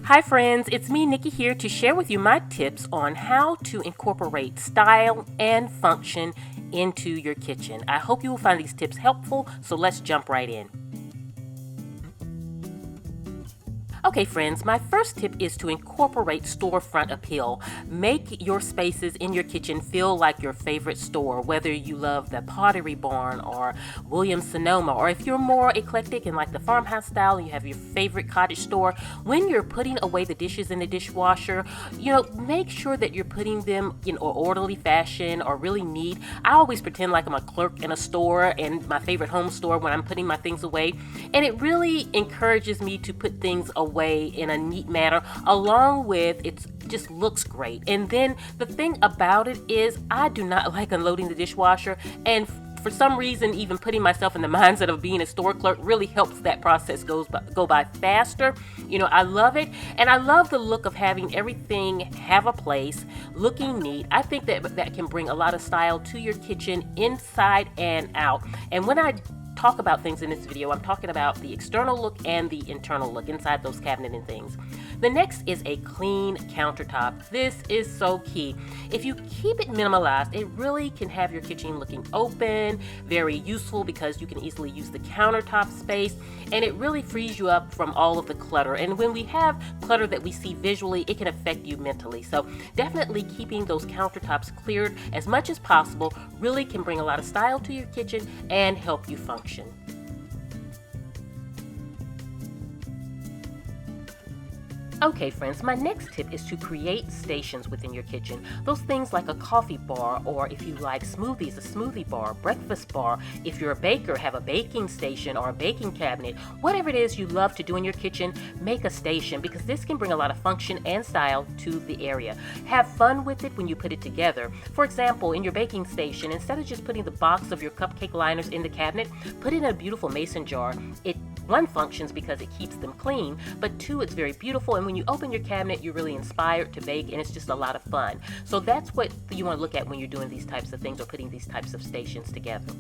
Hi friends, it's me Nikki here to share with you my tips on how to incorporate style and function into your kitchen. I hope you will find these tips helpful, so let's jump right in. Okay friends, my first tip is to incorporate storefront appeal. Make your spaces in your kitchen feel like your favorite store, whether you love the Pottery Barn or Williams-Sonoma, or if you're more eclectic and like the farmhouse style and you have your favorite cottage store. When you're putting away the dishes in the dishwasher, make sure that you're putting them in an orderly fashion or really neat. I always pretend like I'm a clerk in a store and my favorite home store when I'm putting my things away, and it really encourages me to put things away in a neat manner, along with it just looks great. And then the thing about it is I do not like unloading the dishwasher, and for some reason even putting myself in the mindset of being a store clerk really helps that process go by faster. I love it, and I love the look of having everything have a place, looking neat. I think that can bring a lot of style to your kitchen inside and out. And when I talk about things in this video, I'm talking about the external look and the internal look inside those cabinets and things. The next is a clean countertop. This is so key. If you keep it minimalized, it really can have your kitchen looking open, very useful because you can easily use the countertop space, and it really frees you up from all of the clutter. And when we have clutter that we see visually, it can affect you mentally. So definitely keeping those countertops cleared as much as possible really can bring a lot of style to your kitchen and help you function. Okay friends, my next tip is to create stations within your kitchen. Those things like a coffee bar, or if you like smoothies, a smoothie bar, breakfast bar. If you're a baker, have a baking station or a baking cabinet. Whatever it is you love to do in your kitchen, make a station, because this can bring a lot of function and style to the area. Have fun with it when you put it together. For example, in your baking station, instead of just putting the box of your cupcake liners in the cabinet, put it in a beautiful mason jar. One, functions because it keeps them clean, but two, it's very beautiful, and when you open your cabinet, you're really inspired to bake, and it's just a lot of fun. So that's what you want to look at when you're doing these types of things or putting these types of stations together.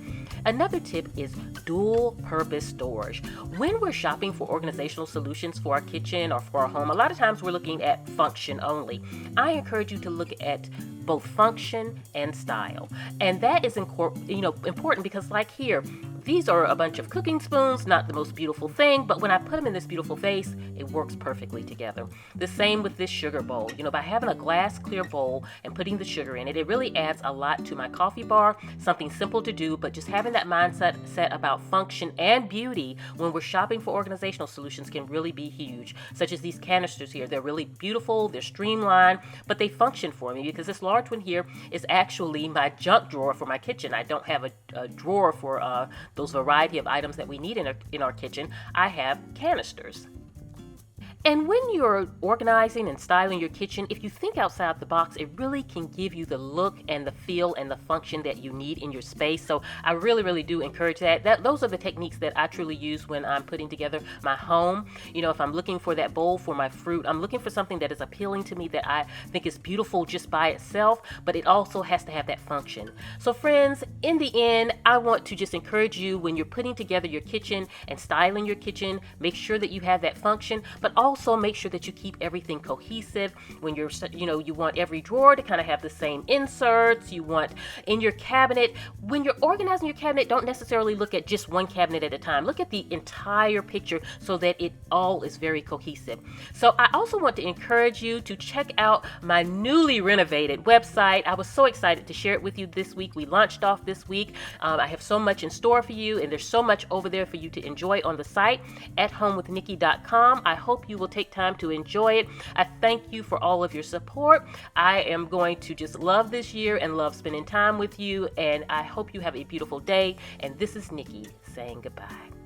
Another tip is dual purpose storage. When we're shopping for organizational solutions for our kitchen or for our home, a lot of times we're looking at function only. I encourage you to look at both function and style, and that is important because, like here, these are a bunch of cooking spoons, not the most beautiful thing, but when I put them in this beautiful vase, it works perfectly together. The same with this sugar bowl. By having a glass clear bowl and putting the sugar in it, it really adds a lot to my coffee bar. Something simple to do, but just having that mindset about function and beauty when we're shopping for organizational solutions can really be huge, such as these canisters here. They're really beautiful, they're streamlined, but they function for me because this large one here is actually my junk drawer for my kitchen. I don't have a drawer for those variety of items that we need in our kitchen. I have canisters. And when you're organizing and styling your kitchen, if you think outside the box, it really can give you the look and the feel and the function that you need in your space. So I really, really do encourage that. Those are the techniques that I truly use when I'm putting together my home. If I'm looking for that bowl for my fruit, I'm looking for something that is appealing to me, that I think is beautiful just by itself, but it also has to have that function. So friends, in the end, I want to just encourage you when you're putting together your kitchen and styling your kitchen, make sure that you have that function, but also make sure that you keep everything cohesive. When you're, you want every drawer to kind of have the same inserts. You want in your cabinet, when you're organizing your cabinet, don't necessarily look at just one cabinet at a time. Look at the entire picture so that it all is very cohesive. So I also want to encourage you to check out my newly renovated website. I was so excited to share it with you this week. We launched off this week. I have so much in store for you, and there's so much over there for you to enjoy on the site, AtHomeWithNikki.com. I hope you will take time to enjoy it. I thank you for all of your support. I am going to just love this year and love spending time with you, and I hope you have a beautiful day. And this is Nikki saying goodbye.